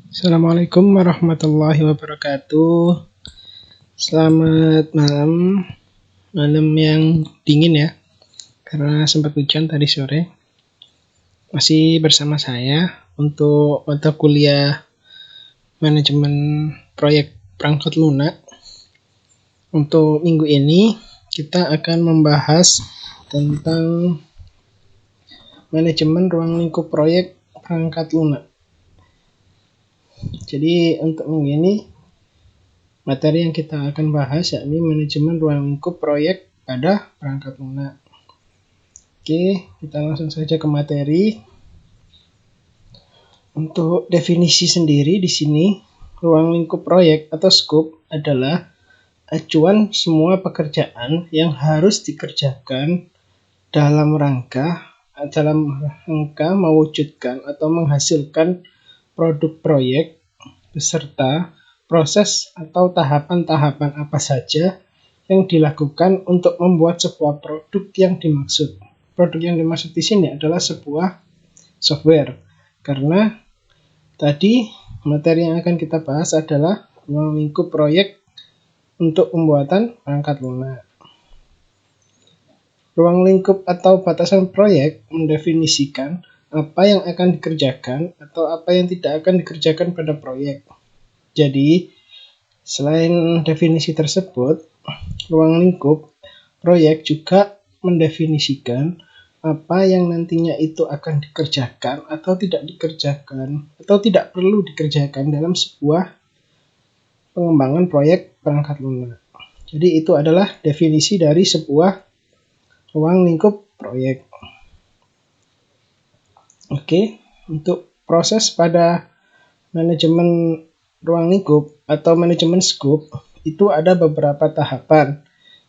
Assalamualaikum warahmatullahi wabarakatuh. Selamat malam, malam yang dingin ya, karena sempat hujan tadi sore. Masih bersama saya untuk mata kuliah manajemen proyek perangkat lunak. Untuk minggu ini kita akan membahas tentang manajemen ruang lingkup proyek perangkat lunak. Jadi untuk minggu ini materi yang kita akan bahas yakni manajemen ruang lingkup proyek pada perangkat lunak. Oke, kita langsung saja ke materi. Untuk definisi sendiri di sini, ruang lingkup proyek atau scope adalah acuan semua pekerjaan yang harus dikerjakan dalam rangka mewujudkan atau menghasilkan produk proyek beserta proses atau tahapan-tahapan apa saja yang dilakukan untuk membuat sebuah produk yang dimaksud. Produk yang dimaksud di sini adalah sebuah software. Karena tadi materi yang akan kita bahas adalah ruang lingkup proyek untuk pembuatan perangkat lunak. Ruang lingkup atau batasan proyek mendefinisikan apa yang akan dikerjakan atau apa yang tidak akan dikerjakan pada proyek. Jadi, selain definisi tersebut, ruang lingkup proyek juga mendefinisikan apa yang nantinya itu akan dikerjakan atau tidak dikerjakan atau tidak perlu dikerjakan dalam sebuah pengembangan proyek perangkat lunak. Jadi itu adalah definisi dari sebuah ruang lingkup proyek. Oke, untuk proses pada manajemen ruang lingkup atau manajemen scope itu ada beberapa tahapan.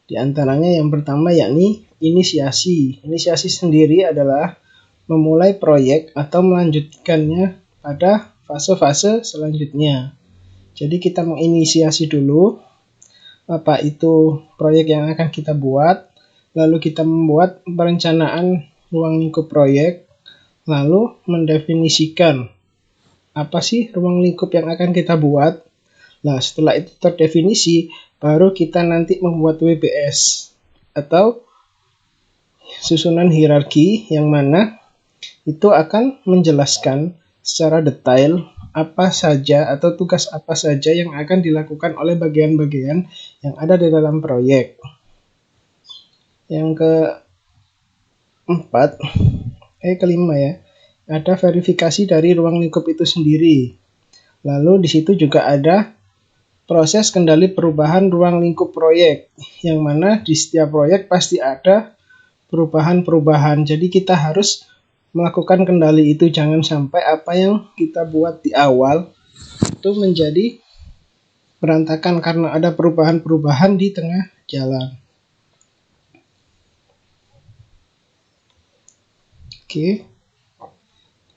Di antaranya yang pertama yakni inisiasi. Inisiasi sendiri adalah memulai proyek atau melanjutkannya pada fase-fase selanjutnya. Jadi kita menginisiasi dulu apa itu proyek yang akan kita buat, lalu kita membuat perencanaan ruang lingkup proyek, lalu mendefinisikan apa sih ruang lingkup yang akan kita buat. Nah, setelah itu terdefinisi, baru kita nanti membuat WBS atau susunan hierarki yang mana itu akan menjelaskan secara detail apa saja atau tugas apa saja yang akan dilakukan oleh bagian-bagian yang ada di dalam proyek. Yang kelima ya, ada verifikasi dari ruang lingkup itu sendiri. Lalu di situ juga ada proses kendali perubahan ruang lingkup proyek, yang mana di setiap proyek pasti ada perubahan-perubahan. Jadi kita harus melakukan kendali itu, jangan sampai apa yang kita buat di awal itu menjadi berantakan karena ada perubahan-perubahan di tengah jalan. Oke,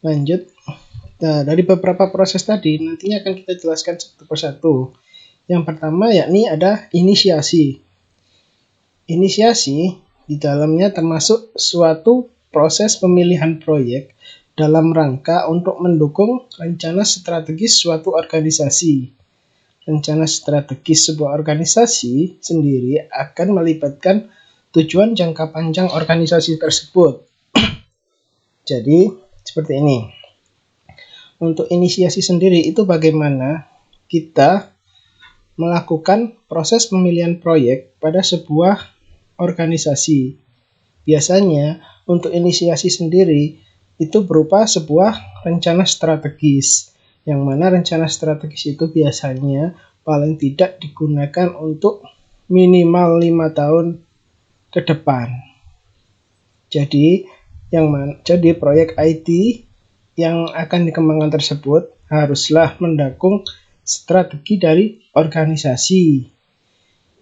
lanjut. Nah, dari beberapa proses tadi nantinya akan kita jelaskan satu persatu. Yang pertama yakni ada inisiasi. Inisiasi di dalamnya termasuk suatu proses pemilihan proyek dalam rangka untuk mendukung rencana strategis suatu organisasi. Rencana strategis sebuah organisasi sendiri akan melibatkan tujuan jangka panjang organisasi tersebut. Jadi, seperti ini. Untuk inisiasi sendiri itu bagaimana kita melakukan proses pemilihan proyek pada sebuah organisasi. Biasanya untuk inisiasi sendiri itu berupa sebuah rencana strategis, yang mana rencana strategis itu biasanya paling tidak digunakan untuk minimal 5 tahun ke depan. Jadi proyek IT yang akan dikembangkan tersebut haruslah mendukung strategi dari organisasi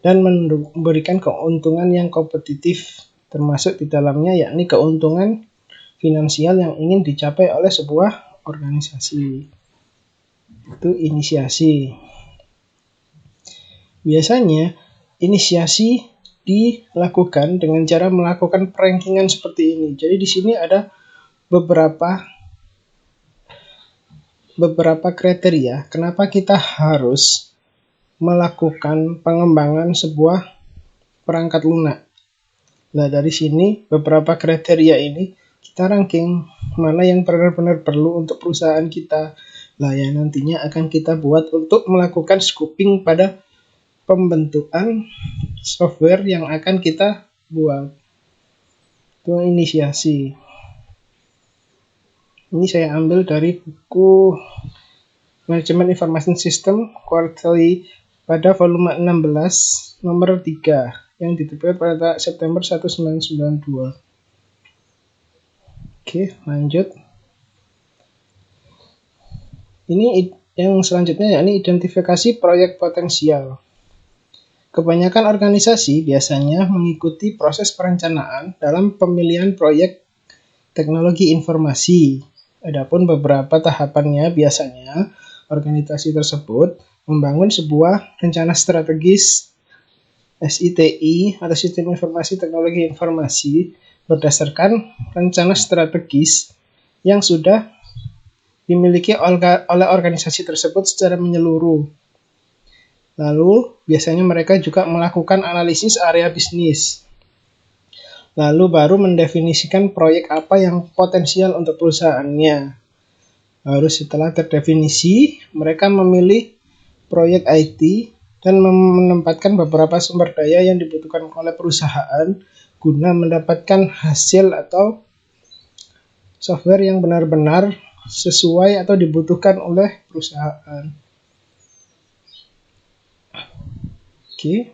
dan memberikan keuntungan yang kompetitif, termasuk di dalamnya yakni keuntungan finansial yang ingin dicapai oleh sebuah organisasi. Itu inisiasi. Biasanya inisiasi dilakukan dengan cara melakukan perankingan seperti ini. Jadi di sini ada beberapa beberapa kriteria kenapa kita harus melakukan pengembangan sebuah perangkat lunak. Nah, dari sini beberapa kriteria ini kita ranking mana yang benar-benar perlu untuk perusahaan kita. Nah, yang nantinya akan kita buat untuk melakukan scoping pada pembentukan software yang akan kita buat. Itu inisiasi. Ini saya ambil dari buku Manajemen Information System Quarterly pada volume 16 nomor 3 yang diterbitkan pada September 1992. Oke, lanjut. Ini yang selanjutnya yakni identifikasi proyek potensial. Kebanyakan organisasi biasanya mengikuti proses perencanaan dalam pemilihan proyek teknologi informasi. Adapun beberapa tahapannya biasanya organisasi tersebut membangun sebuah rencana strategis SITI atau Sistem Informasi Teknologi Informasi berdasarkan rencana strategis yang sudah dimiliki oleh organisasi tersebut secara menyeluruh. Lalu biasanya mereka juga melakukan analisis area bisnis. Lalu baru mendefinisikan proyek apa yang potensial untuk perusahaannya. Baru setelah terdefinisi, mereka memilih proyek IT dan menempatkan beberapa sumber daya yang dibutuhkan oleh perusahaan guna mendapatkan hasil atau software yang benar-benar sesuai atau dibutuhkan oleh perusahaan. Oke.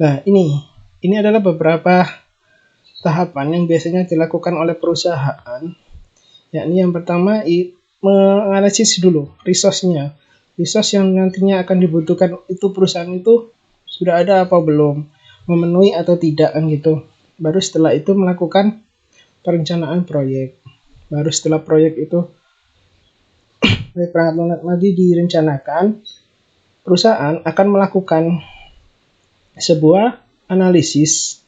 Nah, ini adalah beberapa tahapan yang biasanya dilakukan oleh perusahaan, yakni yang pertama menganalisis dulu resource-nya. Resource yang nantinya akan dibutuhkan itu perusahaan itu sudah ada apa belum, memenuhi atau tidak kan gitu. Baru setelah itu melakukan perencanaan proyek. Baru setelah proyek itu perangkat lunak lagi direncanakan, perusahaan akan melakukan sebuah analisis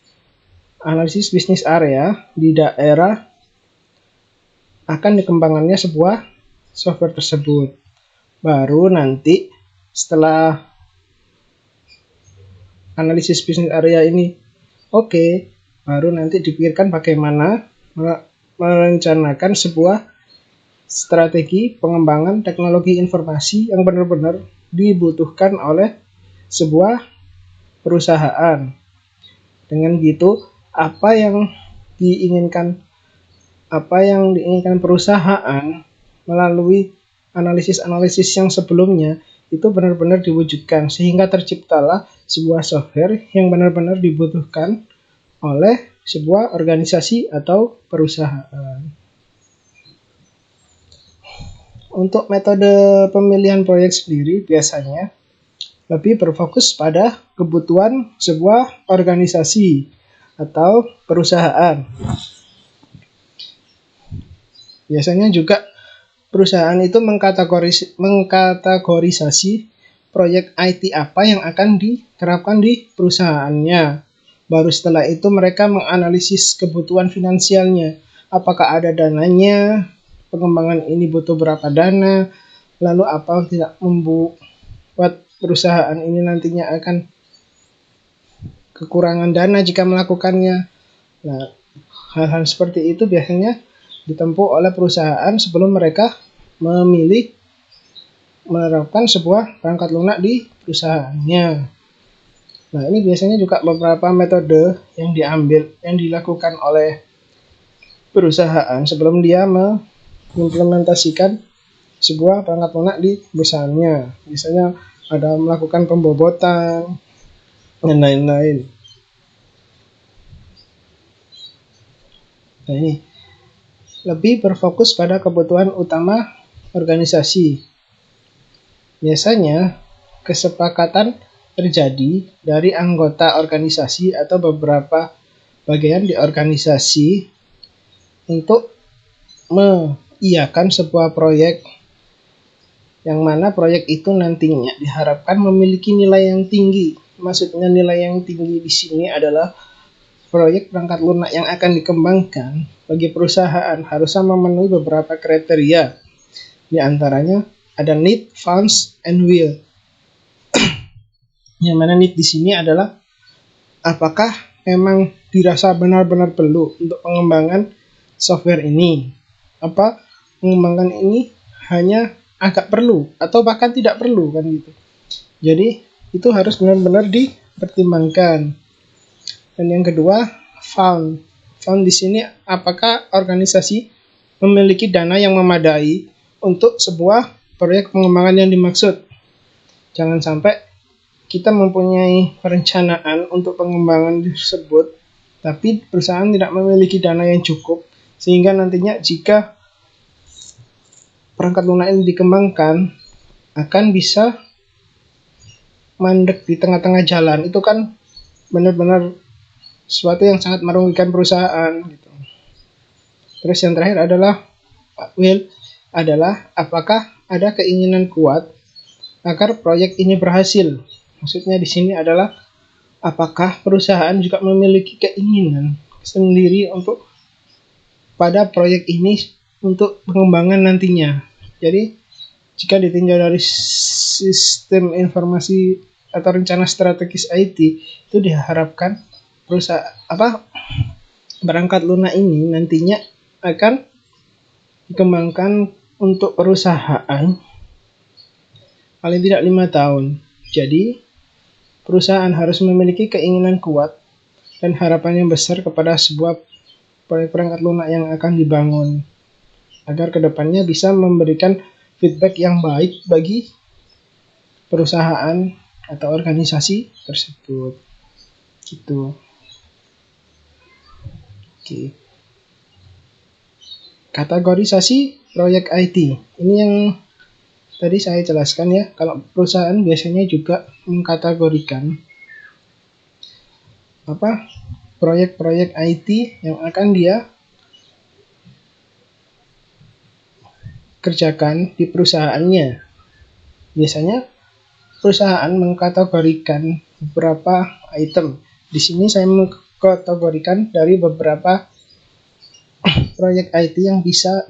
bisnis area di daerah akan dikembangkannya sebuah software tersebut. Baru nanti setelah analisis bisnis area ini oke, baru nanti dipikirkan bagaimana merencanakan sebuah strategi pengembangan teknologi informasi yang benar-benar dibutuhkan oleh sebuah perusahaan. Dengan gitu, apa yang diinginkan perusahaan melalui analisis yang sebelumnya itu benar-benar diwujudkan sehingga terciptalah sebuah software yang benar-benar dibutuhkan oleh sebuah organisasi atau perusahaan. Untuk metode pemilihan proyek sendiri biasanya lebih berfokus pada kebutuhan sebuah organisasi atau perusahaan. Biasanya juga perusahaan itu mengkategorisasi proyek IT apa yang akan diterapkan di perusahaannya. Baru setelah itu mereka menganalisis kebutuhan finansialnya. Apakah ada dananya, pengembangan ini butuh berapa dana, lalu apa tidak membuat perusahaan ini nantinya akan kekurangan dana jika melakukannya. Nah, hal-hal seperti itu biasanya ditempuh oleh perusahaan sebelum mereka memilih menerapkan sebuah perangkat lunak di perusahaannya. Nah, ini biasanya juga beberapa metode yang dilakukan oleh perusahaan sebelum dia mengimplementasikan sebuah perangkat lunak di perusahaannya. Misalnya ada melakukan pembobotan dan lain-lain. Nah, ini lebih berfokus pada kebutuhan utama organisasi. Biasanya kesepakatan terjadi dari anggota organisasi atau beberapa bagian di organisasi untuk mengiyakan sebuah proyek yang mana proyek itu nantinya diharapkan memiliki nilai yang tinggi. Maksudnya nilai yang tinggi di sini adalah proyek perangkat lunak yang akan dikembangkan bagi perusahaan harusnya memenuhi beberapa kriteria. Di antaranya ada need, funds, and will. Yang mana need di sini adalah apakah memang dirasa benar-benar perlu untuk pengembangan software ini? Apa pengembangan ini hanya agak perlu atau bahkan tidak perlu kan gitu. Jadi itu harus benar-benar dipertimbangkan. Dan yang kedua, fund. Fund di sini apakah organisasi memiliki dana yang memadai untuk sebuah proyek pengembangan yang dimaksud. Jangan sampai kita mempunyai perencanaan untuk pengembangan tersebut, tapi perusahaan tidak memiliki dana yang cukup, sehingga nantinya jika perangkat lunak ini dikembangkan, akan bisa mandek di tengah-tengah jalan. Itu kan benar-benar sesuatu yang sangat merugikan perusahaan gitu. Terus yang terakhir adalah will, adalah apakah ada keinginan kuat agar proyek ini berhasil. Maksudnya di sini adalah apakah perusahaan juga memiliki keinginan sendiri untuk pada proyek ini untuk pengembangan nantinya. Jadi jika ditinjau dari sistem informasi atau rencana strategis IT, itu diharapkan perusahaan perangkat lunak ini nantinya akan dikembangkan untuk perusahaan paling tidak 5 tahun. Jadi perusahaan harus memiliki keinginan kuat dan harapan yang besar kepada sebuah proyek perangkat lunak yang akan dibangun, agar kedepannya bisa memberikan feedback yang baik bagi perusahaan atau organisasi tersebut. Gitu. Oke. Kategorisasi proyek IT. Ini yang tadi saya jelaskan ya. Kalau perusahaan biasanya juga mengkategorikan proyek-proyek IT yang akan dia kerjakan di perusahaannya. Biasanya perusahaan mengkategorikan beberapa item. Di sini saya mengkategorikan dari beberapa proyek IT yang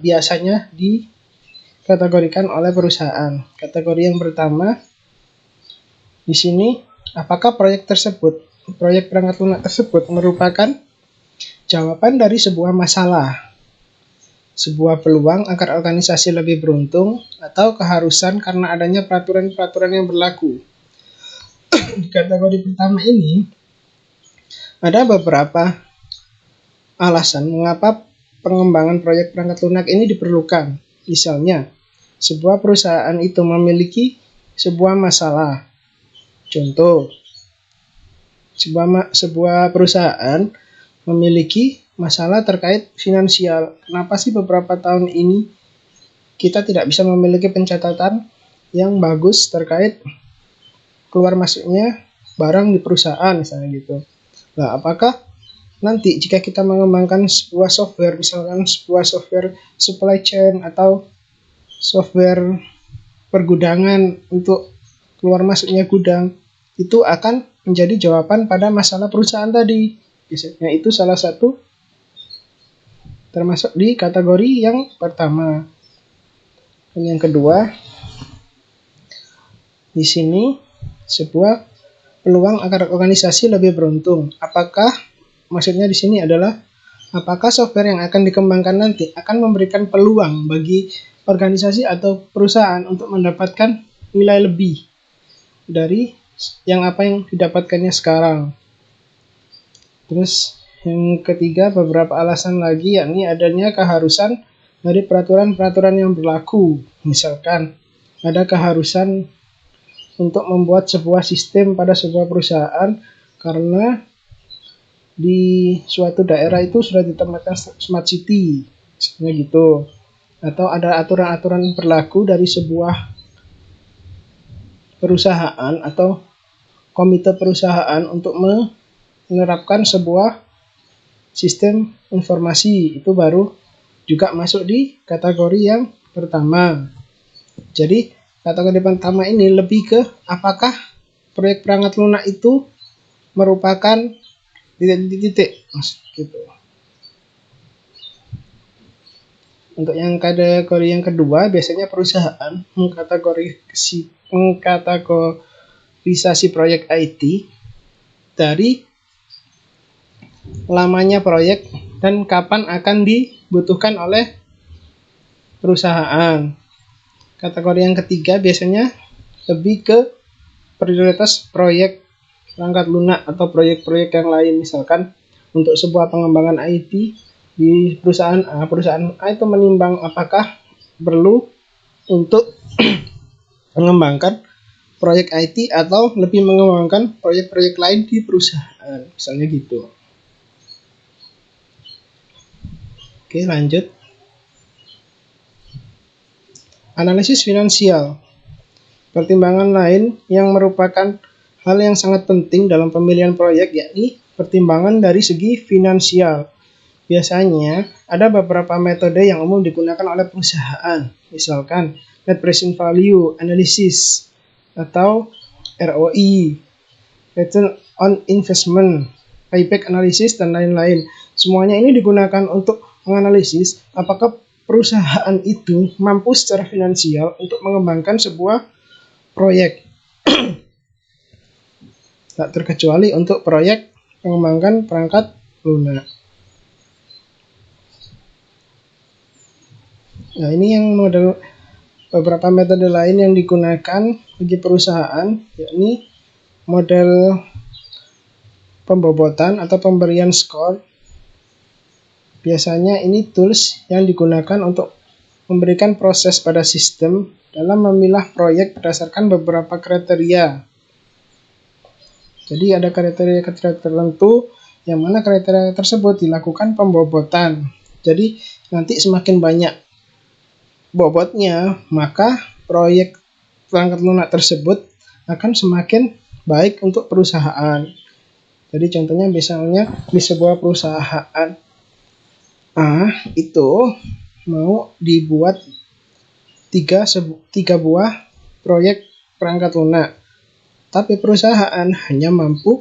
biasanya dikategorikan oleh perusahaan. Kategori yang pertama di sini, apakah proyek perangkat lunak tersebut merupakan jawaban dari sebuah masalah, sebuah peluang agar organisasi lebih beruntung, atau keharusan karena adanya peraturan-peraturan yang berlaku. Di kategori pertama ini ada beberapa alasan mengapa pengembangan proyek perangkat lunak ini diperlukan. Misalnya, sebuah perusahaan itu memiliki sebuah masalah. Contoh, sebuah perusahaan memiliki masalah terkait finansial. Kenapa sih beberapa tahun ini kita tidak bisa memiliki pencatatan yang bagus terkait keluar masuknya barang di perusahaan misalnya gitu. Nah, apakah nanti jika kita mengembangkan sebuah software, misalkan sebuah software supply chain atau software pergudangan untuk keluar masuknya gudang, itu akan menjadi jawaban pada masalah perusahaan tadi. Biasanya itu salah satu termasuk di kategori yang pertama. Dan yang kedua, di sini sebuah peluang agar organisasi lebih beruntung. Maksudnya di sini adalah apakah software yang akan dikembangkan nanti akan memberikan peluang bagi organisasi atau perusahaan untuk mendapatkan nilai lebih dari yang didapatkannya sekarang. Terus yang ketiga, beberapa alasan lagi, yakni adanya keharusan dari peraturan-peraturan yang berlaku. Misalkan ada keharusan untuk membuat sebuah sistem pada sebuah perusahaan karena di suatu daerah itu sudah ditempatkan smart city, misalnya gitu. Atau ada aturan-aturan berlaku dari sebuah perusahaan atau komite perusahaan untuk menerapkan sebuah sistem informasi, itu baru juga masuk di kategori yang pertama. Jadi kategori pertama ini lebih ke apakah proyek perangkat lunak itu merupakan titik gitu. Untuk yang kategori yang kedua, biasanya perusahaan mengkategorisasi proyek IT dari lamanya proyek dan kapan akan dibutuhkan oleh perusahaan. Kategori yang ketiga biasanya lebih ke prioritas proyek perangkat lunak atau proyek-proyek yang lain. Misalkan untuk sebuah pengembangan IT di perusahaan A itu menimbang apakah perlu untuk mengembangkan proyek IT atau lebih mengembangkan proyek-proyek lain di perusahaan, misalnya gitu. Oke, lanjut. Analisis finansial. Pertimbangan lain yang merupakan hal yang sangat penting dalam pemilihan proyek yakni pertimbangan dari segi finansial. Biasanya ada beberapa metode yang umum digunakan oleh perusahaan, misalkan Net Present Value Analysis atau ROI, Return on Investment, Payback Analysis, dan lain-lain. Semuanya ini digunakan untuk menganalisis apakah perusahaan itu mampu secara finansial untuk mengembangkan sebuah proyek. Tak terkecuali untuk proyek pengembangan perangkat lunak. Nah, ini yang beberapa metode lain yang digunakan bagi perusahaan, yakni model pembobotan atau pemberian skor. Biasanya ini tools yang digunakan untuk memberikan proses pada sistem dalam memilah proyek berdasarkan beberapa kriteria. Jadi ada kriteria tertentu yang mana kriteria tersebut dilakukan pembobotan. Jadi nanti semakin banyak bobotnya, maka proyek perangkat lunak tersebut akan semakin baik untuk perusahaan. Jadi contohnya misalnya di sebuah perusahaan A itu mau dibuat 3 buah proyek perangkat lunak, tapi perusahaan hanya mampu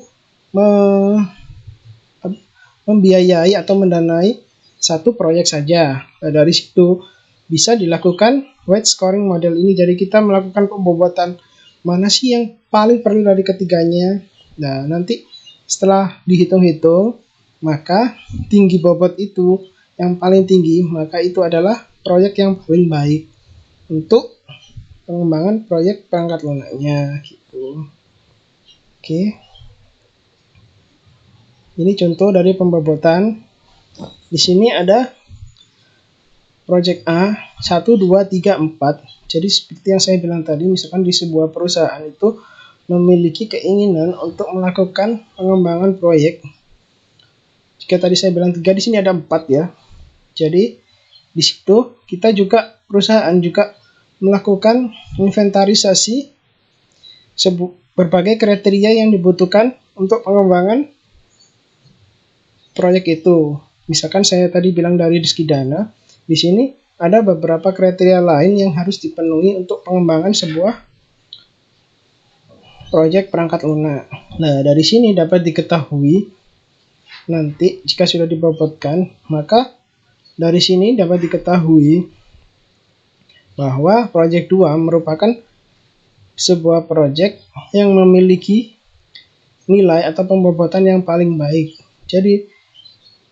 membiayai atau mendanai 1 proyek saja. Nah, dari situ bisa dilakukan weight scoring model ini. Jadi kita melakukan pembobotan mana sih yang paling perlu dari ketiganya. Nah, nanti setelah dihitung-hitung, maka tinggi bobot itu yang paling tinggi, maka itu adalah proyek yang paling baik untuk pengembangan proyek perangkat lunaknya gitu. Oke. Ini contoh dari pembobotan. Di sini ada project A 1, 2, 3, 4. Jadi seperti yang saya bilang tadi, misalkan di sebuah perusahaan itu memiliki keinginan untuk melakukan pengembangan proyek. Jika tadi saya bilang 3, di sini ada 4 ya. Jadi di situ kita juga perusahaan juga melakukan inventarisasi berbagai kriteria yang dibutuhkan untuk pengembangan proyek itu. Misalkan saya tadi bilang dari diski dana, di sini ada beberapa kriteria lain yang harus dipenuhi untuk pengembangan sebuah proyek perangkat lunak. Nah, dari sini dapat diketahui nanti jika sudah dibobotkan, maka dari sini dapat diketahui bahwa proyek 2 merupakan sebuah proyek yang memiliki nilai atau pembobotan yang paling baik. Jadi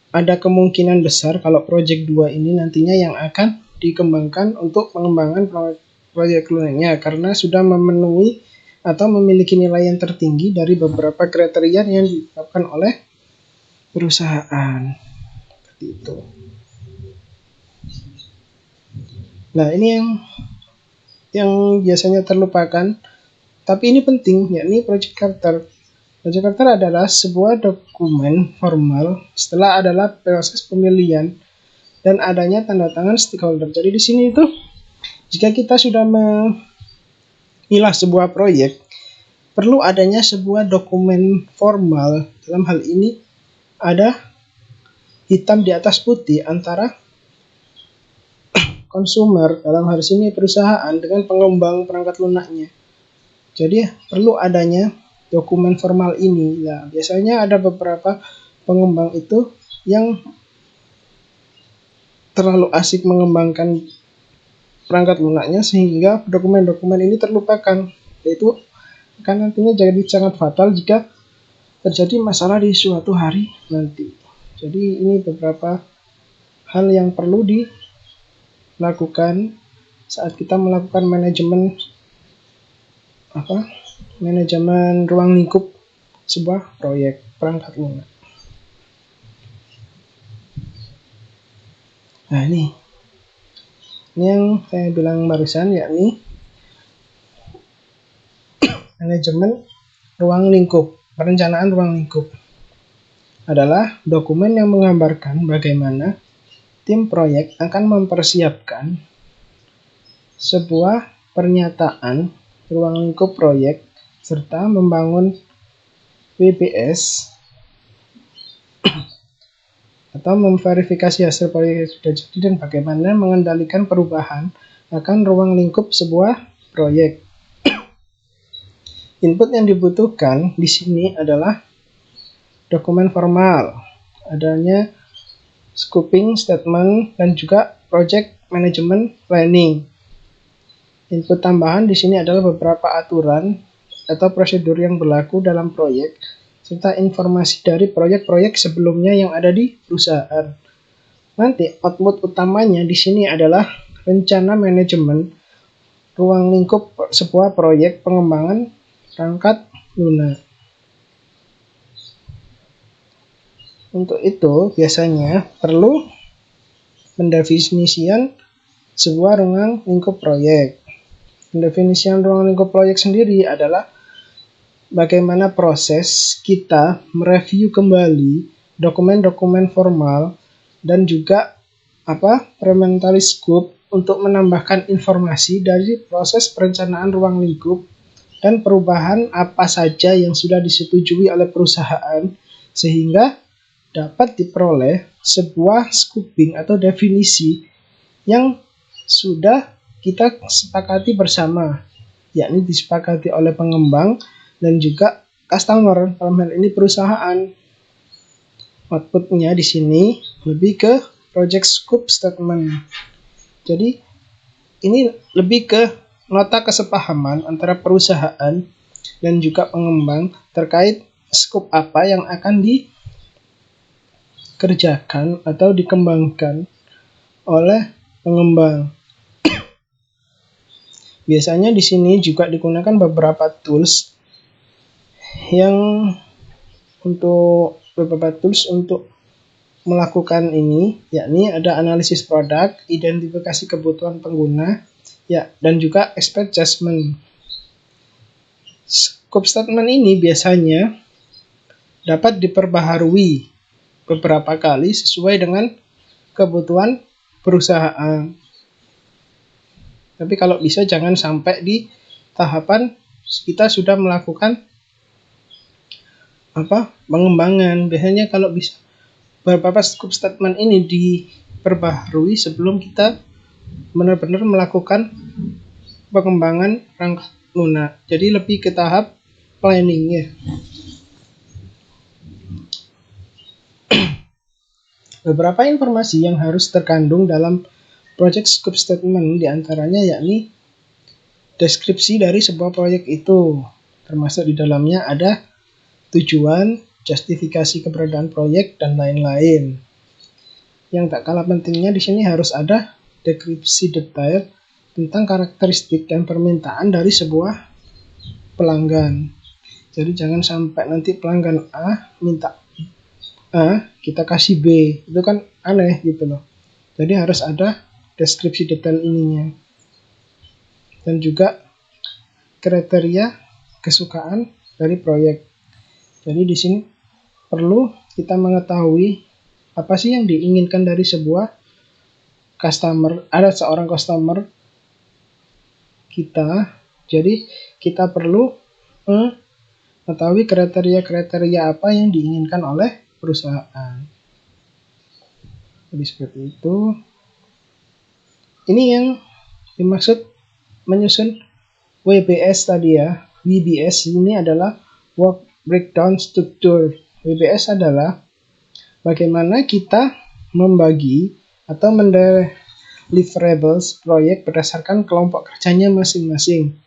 ada kemungkinan besar kalau proyek 2 ini nantinya yang akan dikembangkan untuk pengembangan proyek lunaknya karena sudah memenuhi atau memiliki nilai yang tertinggi dari beberapa kriteria yang ditetapkan oleh perusahaan. Seperti itu. Nah, ini yang biasanya terlupakan, tapi ini penting, yakni Project Charter. Project Charter adalah sebuah dokumen formal setelah adalah proses pemilihan dan adanya tanda tangan stakeholder. Jadi di sini itu jika kita sudah memilah sebuah proyek, perlu adanya sebuah dokumen formal. Dalam hal ini ada hitam di atas putih antara konsumer, dalam hal ini perusahaan, dengan pengembang perangkat lunaknya. Jadi perlu adanya dokumen formal ini. Nah, biasanya ada beberapa pengembang itu yang terlalu asik mengembangkan perangkat lunaknya sehingga dokumen-dokumen ini terlupakan, yaitu akan nantinya jadi sangat fatal jika terjadi masalah di suatu hari nanti. Jadi ini beberapa hal yang perlu dilakukan saat kita melakukan manajemen ruang lingkup sebuah proyek perangkat lunak. Nah, ini yang saya bilang barusan, yakni manajemen ruang lingkup. Perencanaan ruang lingkup adalah dokumen yang menggambarkan bagaimana tim proyek akan mempersiapkan sebuah pernyataan ruang lingkup proyek serta membangun WBS atau memverifikasi hasil proyek yang sudah jadi dan bagaimana mengendalikan perubahan akan ruang lingkup sebuah proyek. Input yang dibutuhkan di sini adalah dokumen formal, adanya scoping statement dan juga project management planning. Input tambahan di sini adalah beberapa aturan atau prosedur yang berlaku dalam proyek serta informasi dari proyek-proyek sebelumnya yang ada di perusahaan. Nanti output utamanya di sini adalah rencana manajemen ruang lingkup sebuah proyek pengembangan perangkat lunak. Untuk itu biasanya perlu pendefinisian sebuah ruang lingkup proyek. Pendefinisian ruang lingkup proyek sendiri adalah bagaimana proses kita mereview kembali dokumen-dokumen formal dan juga parliamentary scope untuk menambahkan informasi dari proses perencanaan ruang lingkup dan perubahan apa saja yang sudah disetujui oleh perusahaan sehingga dapat diperoleh sebuah scoping atau definisi yang sudah kita sepakati bersama, yakni disepakati oleh pengembang dan juga customer, dalam hal ini perusahaan. Outputnya di sini lebih ke project scope statement. Jadi ini lebih ke nota kesepahaman antara perusahaan dan juga pengembang terkait scope apa yang akan dikerjakan atau dikembangkan oleh pengembang. Biasanya di sini juga digunakan beberapa tools untuk melakukan ini, yakni ada analisis produk, identifikasi kebutuhan pengguna, dan juga expert judgment. Scope statement ini biasanya dapat diperbaharui beberapa kali sesuai dengan kebutuhan perusahaan. Tapi kalau bisa jangan sampai di tahapan kita sudah melakukan pengembangan. Biasanya kalau bisa beberapa scope statement ini diperbaharui sebelum kita benar-benar melakukan pengembangan perangkat lunak. Jadi lebih ke tahap planning ya. Beberapa informasi yang harus terkandung dalam project scope statement diantaranya yakni deskripsi dari sebuah proyek itu, termasuk di dalamnya ada tujuan, justifikasi keberadaan proyek, dan lain-lain. Yang tak kalah pentingnya di sini harus ada deskripsi detail tentang karakteristik dan permintaan dari sebuah pelanggan. Jadi jangan sampai nanti pelanggan A minta A, kita kasih B. Itu kan aneh gitu loh. Jadi harus ada deskripsi detail ininya. Dan juga kriteria kesukaan dari proyek. Jadi di sini perlu kita mengetahui apa sih yang diinginkan dari sebuah customer. Ada seorang customer kita. Jadi kita perlu mengetahui kriteria-kriteria apa yang diinginkan oleh perusahaan. Jadi seperti itu. Ini yang dimaksud menyusun WBS tadi ya. WBS ini adalah Work Breakdown Structure. WBS adalah bagaimana kita membagi atau deliverables proyek berdasarkan kelompok kerjanya masing-masing.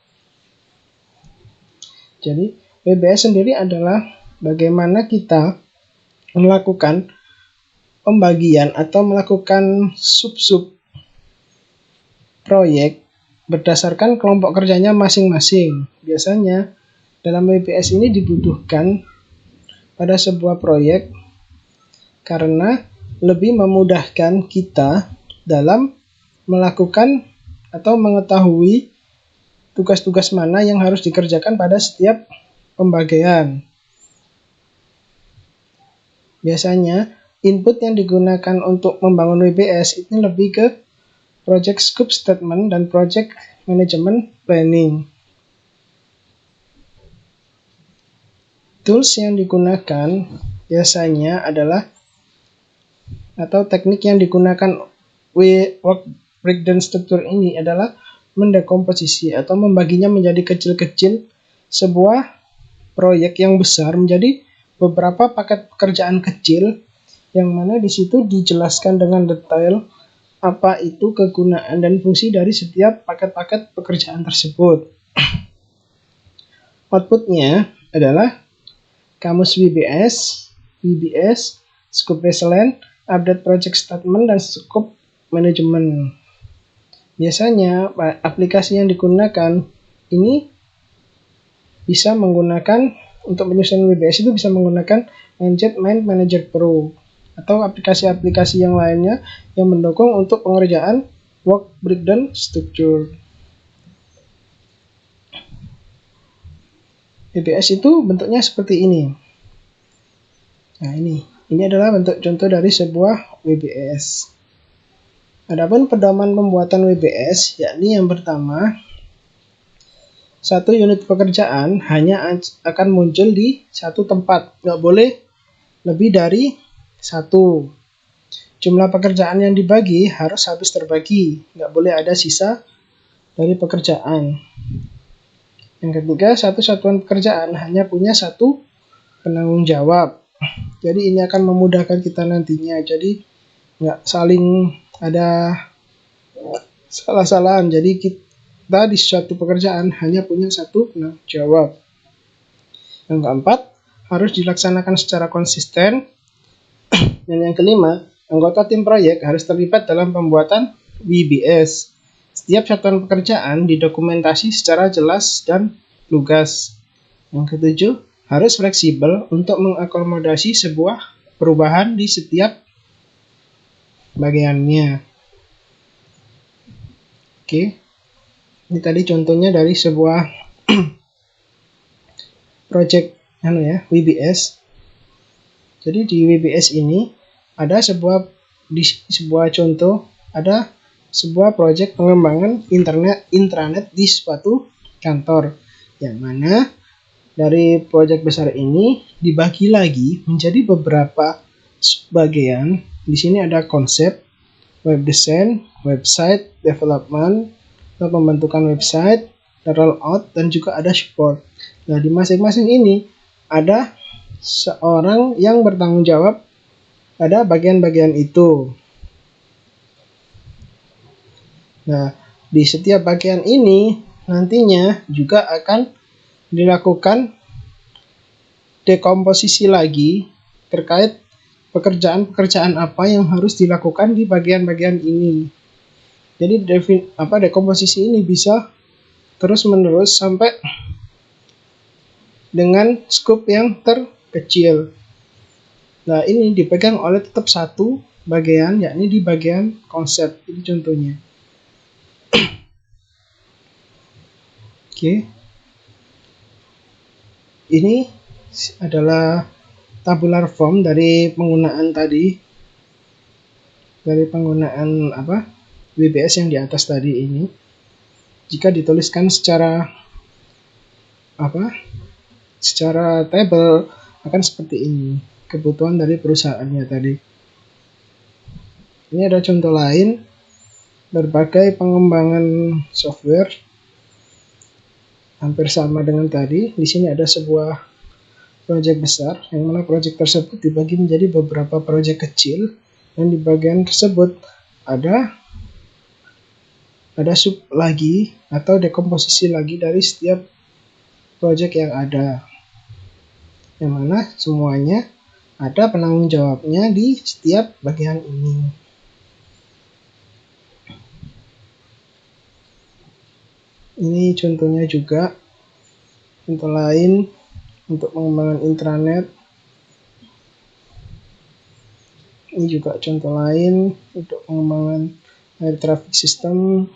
Jadi WBS sendiri adalah bagaimana kita melakukan pembagian atau melakukan sub-sub proyek berdasarkan kelompok kerjanya masing-masing. Biasanya dalam WBS ini dibutuhkan pada sebuah proyek karena lebih memudahkan kita dalam melakukan atau mengetahui tugas-tugas mana yang harus dikerjakan pada setiap pembagian. Biasanya input yang digunakan untuk membangun WBS ini lebih ke project scope statement dan project management planning. Tools yang digunakan biasanya adalah atau teknik yang digunakan work breakdown struktur ini adalah mendekomposisi atau membaginya menjadi kecil-kecil sebuah proyek yang besar menjadi beberapa paket pekerjaan kecil yang mana di situ dijelaskan dengan detail apa itu kegunaan dan fungsi dari setiap paket-paket pekerjaan tersebut. Outputnya adalah kamus WBS, scope baseline, update project statement, dan scope management. Biasanya aplikasi yang digunakan ini bisa menggunakan untuk menyusun WBS itu bisa menggunakan Mind Manager Pro atau aplikasi-aplikasi yang lainnya yang mendukung untuk pengerjaan work breakdown structure. WBS itu bentuknya seperti ini. Nah, ini adalah bentuk contoh dari sebuah WBS. Adapun pedoman pembuatan WBS, yakni yang pertama, satu unit pekerjaan hanya akan muncul di satu tempat, nggak boleh lebih dari satu. Jumlah pekerjaan yang dibagi harus habis terbagi, nggak boleh ada sisa dari pekerjaan. Yang ketiga, satu satuan pekerjaan hanya punya satu penanggung jawab. Jadi ini akan memudahkan kita nantinya. Jadi nggak saling ada salah-salahan. Jadi kita di suatu pekerjaan hanya punya satu penanggung jawab. Yang keempat, harus dilaksanakan secara konsisten. Dan yang kelima, anggota tim proyek harus terlibat dalam pembuatan WBS. Setiap satuan pekerjaan didokumentasi secara jelas dan lugas. Yang ketujuh, harus fleksibel untuk mengakomodasi sebuah perubahan di setiap bagiannya. Oke. Ini tadi contohnya dari sebuah project WBS. Jadi di WBS ini ada sebuah contoh, ada sebuah proyek pengembangan intranet di suatu kantor, yang mana dari proyek besar ini dibagi lagi menjadi beberapa bagian. Di sini ada konsep, web design, website development, atau pembentukan website, rollout, dan juga ada support. Nah, di masing-masing ini ada seorang yang bertanggung jawab pada bagian-bagian itu. Nah, di setiap bagian ini nantinya juga akan dilakukan dekomposisi lagi terkait pekerjaan-pekerjaan apa yang harus dilakukan di bagian-bagian ini. Jadi dekomposisi ini bisa terus-menerus sampai dengan scope yang terkecil. Nah, ini dipegang oleh tetap satu bagian, yakni di bagian konsep. Ini contohnya. Oke. Ini adalah tabular form dari penggunaan tadi. Dari penggunaan WBS yang di atas tadi ini. Jika dituliskan secara table akan seperti ini. Kebutuhan dari perusahaannya tadi. Ini ada contoh lain, berbagai pengembangan software hampir sama dengan tadi. Di sini ada sebuah proyek besar, yang mana proyek tersebut dibagi menjadi beberapa proyek kecil, dan di bagian tersebut ada sub lagi atau dekomposisi lagi dari setiap project yang ada, yang mana semuanya ada penanggung jawabnya di setiap bagian ini. Ini contohnya juga, contoh lain untuk pengembangan intranet. Ini juga contoh lain untuk pengembangan air traffic system.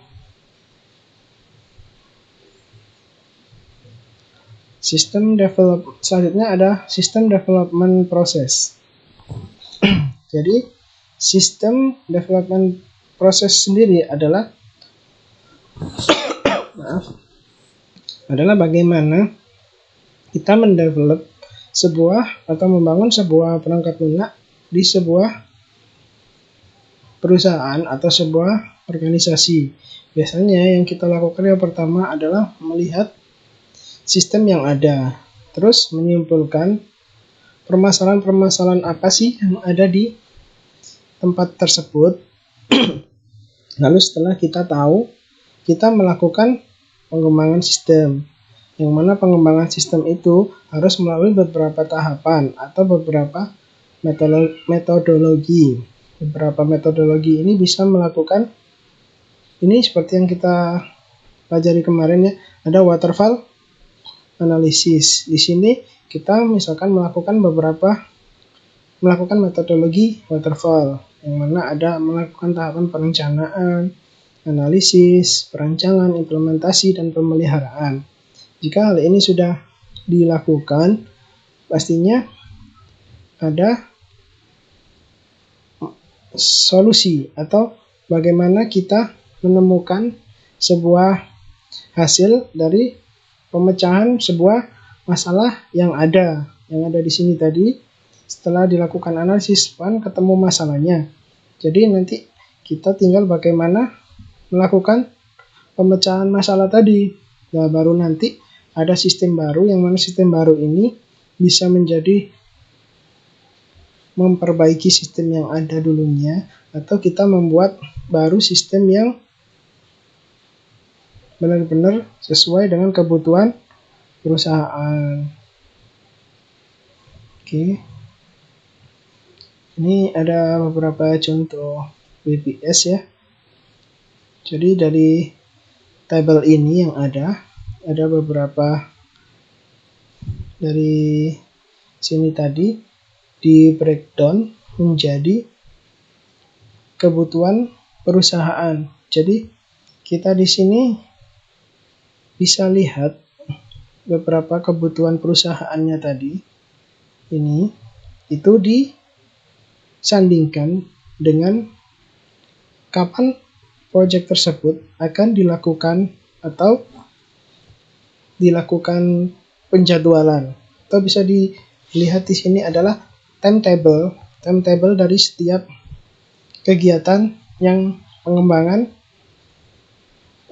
Selanjutnya ada sistem development process. Jadi sistem development process sendiri adalah bagaimana kita mendevelop sebuah atau membangun sebuah perangkat lunak di sebuah perusahaan atau sebuah organisasi. Biasanya yang kita lakukan yang pertama adalah melihat sistem yang ada, terus menyimpulkan permasalahan-permasalahan apa sih yang ada di tempat tersebut. Lalu setelah kita tahu, kita melakukan pengembangan sistem, yang mana pengembangan sistem itu harus melalui beberapa tahapan atau beberapa metodologi. Beberapa metodologi ini bisa melakukan ini seperti yang kita pelajari kemarin ya, ada waterfall analisis. Di sini kita misalkan melakukan metodologi waterfall, yang mana ada melakukan tahapan perencanaan, analisis, perancangan, implementasi, dan pemeliharaan. Jika hal ini sudah dilakukan, pastinya ada solusi atau bagaimana kita menemukan sebuah hasil dari pemecahan sebuah masalah yang ada di sini tadi. Setelah dilakukan analisis, ketemu masalahnya. Jadi nanti kita tinggal bagaimana melakukan pemecahan masalah tadi. Nah, baru nanti ada sistem baru, yang mana sistem baru ini bisa menjadi memperbaiki sistem yang ada dulunya, atau kita membuat baru sistem yang benar-benar sesuai dengan kebutuhan perusahaan. Oke. Ini ada beberapa contoh WBS ya. Jadi dari tabel ini yang ada beberapa dari sini tadi di breakdown menjadi kebutuhan perusahaan. Jadi kita di sini bisa lihat beberapa kebutuhan perusahaannya tadi. Ini itu disandingkan dengan kapan proyek tersebut akan dilakukan atau dilakukan penjadwalan. Atau bisa dilihat di sini adalah timetable dari setiap kegiatan yang pengembangan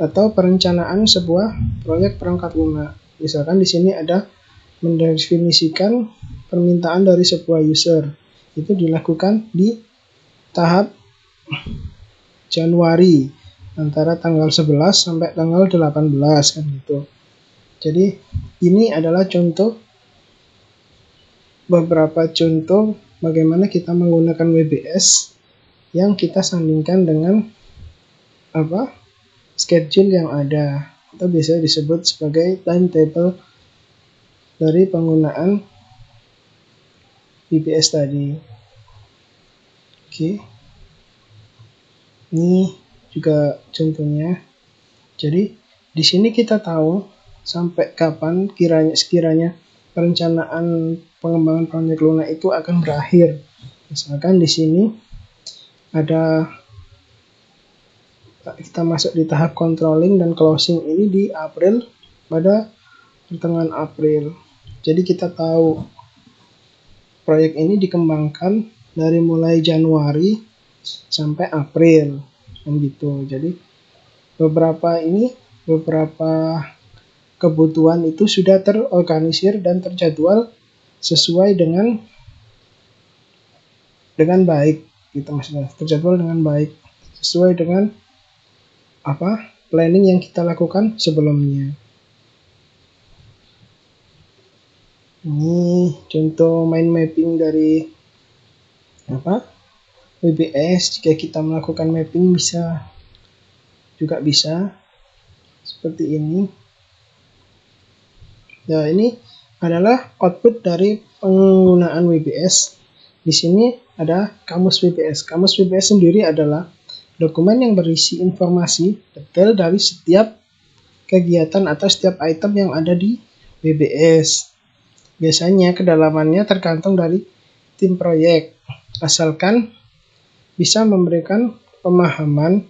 atau perencanaan sebuah proyek perangkat lunak. Misalkan di sini ada mendefinisikan permintaan dari sebuah user. Itu dilakukan di tahap Januari antara tanggal 11 sampai tanggal 18 kan gitu. Jadi ini adalah beberapa contoh bagaimana kita menggunakan WBS yang kita sandingkan dengan schedule yang ada, atau biasa disebut sebagai timetable dari penggunaan WBS tadi. Oke. Ini juga contohnya. Jadi di sini kita tahu sampai kapan sekiranya perencanaan pengembangan proyek lunak itu akan berakhir. Misalkan di sini kita masuk di tahap controlling dan closing ini di April, pada pertengahan April. Jadi kita tahu proyek ini dikembangkan dari mulai Januari sampai April kan gitu. Jadi beberapa kebutuhan itu sudah terorganisir dan terjadwal sesuai dengan baik gitu, maksudnya terjadwal dengan baik sesuai dengan planning yang kita lakukan sebelumnya. Ini contoh mind mapping dari WBS. Jika kita melakukan mapping bisa seperti ini. Ya, ini adalah output dari penggunaan WBS. Di sini ada kamus WBS. Kamus WBS sendiri adalah dokumen yang berisi informasi detail dari setiap kegiatan atau setiap item yang ada di WBS. Biasanya kedalamannya tergantung dari tim proyek, asalkan bisa memberikan pemahaman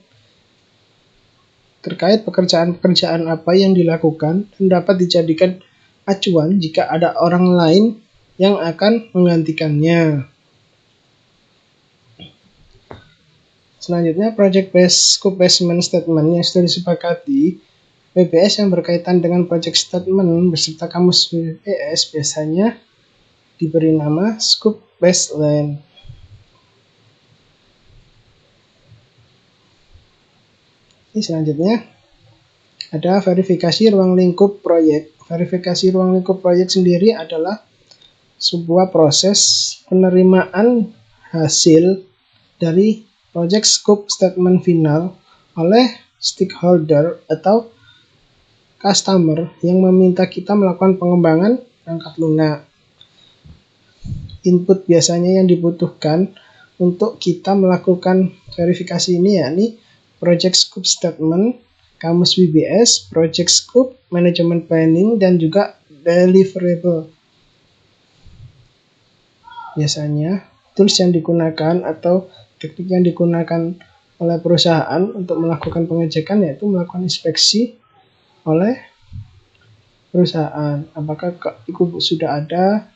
terkait pekerjaan-pekerjaan apa yang dilakukan dan dapat dijadikan acuan jika ada orang lain yang akan menggantikannya. Selanjutnya, project based scope basement statement yang sudah disepakati. WBS yang berkaitan dengan project statement beserta kamus WBS biasanya diberi nama scope baseline. Ini selanjutnya ada verifikasi ruang lingkup proyek. Verifikasi ruang lingkup proyek sendiri adalah sebuah proses penerimaan hasil dari project scope statement final oleh stakeholder atau customer yang meminta kita melakukan pengembangan perangkat lunak. Input biasanya yang dibutuhkan untuk kita melakukan verifikasi ini yakni project scope statement, kamus WBS, project scope, management planning, dan juga deliverable. Biasanya tools yang digunakan atau teknik yang digunakan oleh perusahaan untuk melakukan pengecekan yaitu melakukan inspeksi oleh perusahaan, apakah itu sudah ada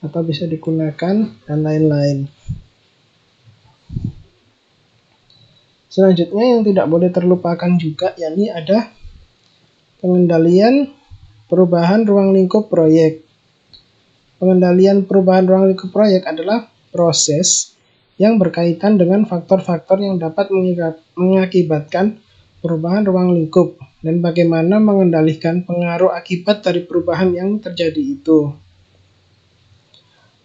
atau bisa digunakan dan lain-lain. Selanjutnya yang tidak boleh terlupakan juga yakni ada pengendalian perubahan ruang lingkup proyek. Pengendalian perubahan ruang lingkup proyek adalah proses yang berkaitan dengan faktor-faktor yang dapat mengakibatkan perubahan ruang lingkup dan bagaimana mengendalikan pengaruh akibat dari perubahan yang terjadi itu.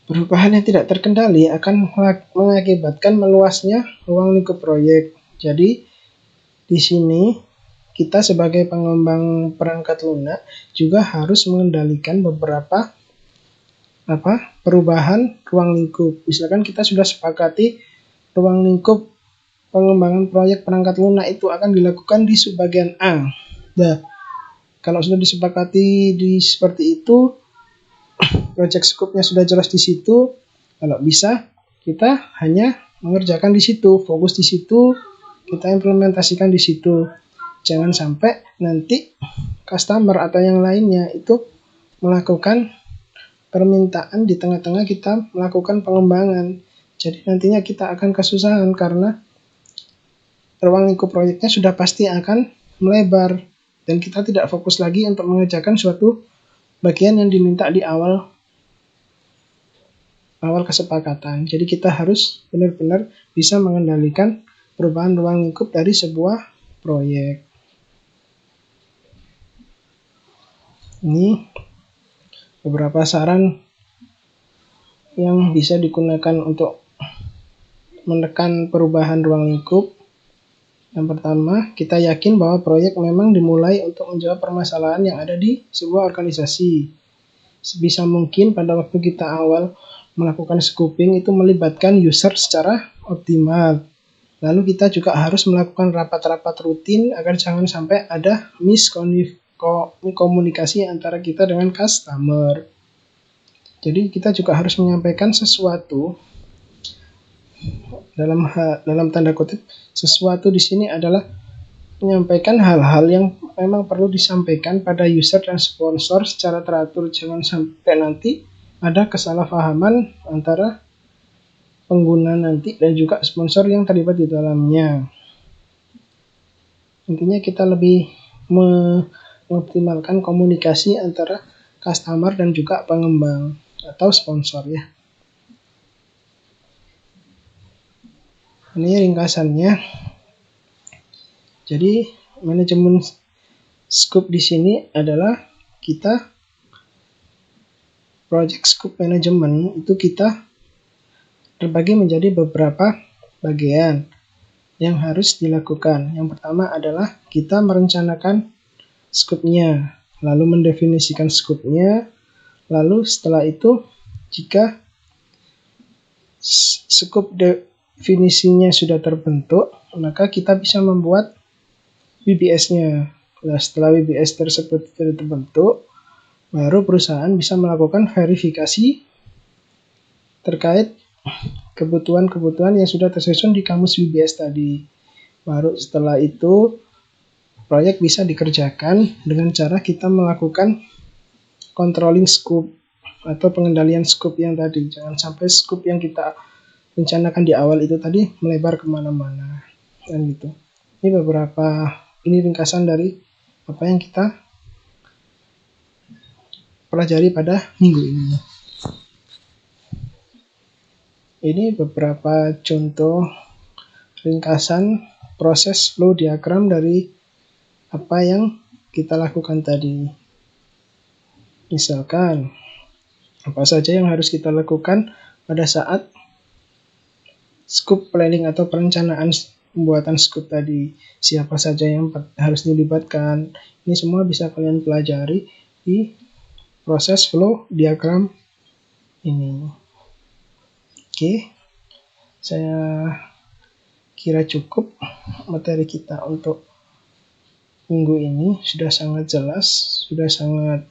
Perubahan yang tidak terkendali akan mengakibatkan meluasnya ruang lingkup proyek. Jadi di sini kita sebagai pengembang perangkat lunak juga harus mengendalikan beberapa perubahan ruang lingkup. Misalkan kita sudah sepakati ruang lingkup pengembangan proyek perangkat lunak itu akan dilakukan di subbagian A. Nah, kalau sudah disepakati seperti itu, project scope-nya sudah jelas di situ. Kalau bisa, kita hanya mengerjakan di situ, fokus di situ, kita implementasikan di situ. Jangan sampai nanti customer atau yang lainnya itu melakukan permintaan di tengah-tengah kita melakukan pengembangan. Jadi nantinya kita akan kesusahan karena ruang lingkup proyeknya sudah pasti akan melebar dan kita tidak fokus lagi untuk mengerjakan suatu bagian yang diminta di awal kesepakatan. Jadi kita harus benar-benar bisa mengendalikan perubahan ruang lingkup dari sebuah proyek. Ini beberapa saran yang bisa digunakan untuk menekan perubahan ruang lingkup. Yang pertama, kita yakin bahwa proyek memang dimulai untuk menjawab permasalahan yang ada di sebuah organisasi. Sebisa mungkin pada waktu kita awal melakukan scoping itu melibatkan user secara optimal. Lalu kita juga harus melakukan rapat-rapat rutin agar jangan sampai ada miskomunikasi antara kita dengan customer. Jadi kita juga harus menyampaikan sesuatu dalam tanda kutip, sesuatu di sini adalah menyampaikan hal-hal yang memang perlu disampaikan pada user dan sponsor secara teratur. Jangan sampai nanti ada kesalahpahaman antara pengguna nanti dan juga sponsor yang terlibat di dalamnya. Intinya kita lebih mengoptimalkan komunikasi antara customer dan juga pengembang atau sponsor ya. Ini ringkasannya. Jadi manajemen scope di sini adalah kita project scope management itu kita terbagi menjadi beberapa bagian yang harus dilakukan. Yang pertama adalah kita merencanakan scope-nya, lalu mendefinisikan scope-nya, lalu setelah itu jika scope definisinya sudah terbentuk, maka kita bisa membuat WBS-nya. Nah, setelah WBS tersebut sudah terbentuk, baru perusahaan bisa melakukan verifikasi terkait kebutuhan-kebutuhan yang sudah tersusun di kamus WBS tadi. Baru setelah itu proyek bisa dikerjakan dengan cara kita melakukan controlling scope atau pengendalian scope yang tadi. Jangan sampai scope yang kita rencanakan di awal itu tadi melebar kemana-mana. Dan gitu. Ini ringkasan dari apa yang kita pelajari pada minggu ini. Ini beberapa contoh ringkasan proses flow diagram dari apa yang kita lakukan tadi. Misalkan, apa saja yang harus kita lakukan pada saat scope planning atau perencanaan pembuatan scope tadi. Siapa saja yang harus dilibatkan. Ini semua bisa kalian pelajari di proses flow diagram ini. Oke, saya kira cukup materi kita untuk minggu ini. Sudah sangat jelas, sudah sangat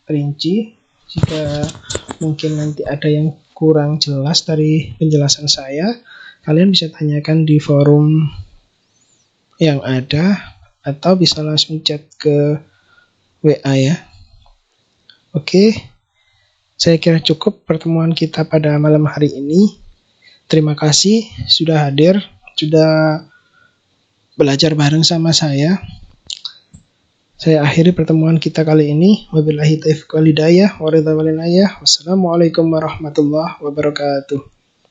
rinci. Jika mungkin nanti ada yang kurang jelas dari penjelasan saya, kalian bisa tanyakan di forum yang ada atau bisa langsung chat ke WA ya. Oke, saya kira cukup pertemuan kita pada malam hari ini. Terima kasih sudah hadir, sudah belajar bareng sama saya. Saya akhiri pertemuan kita kali ini. Wabillahi taufiq wal hidayah. Wassalamualaikum warahmatullahi wabarakatuh.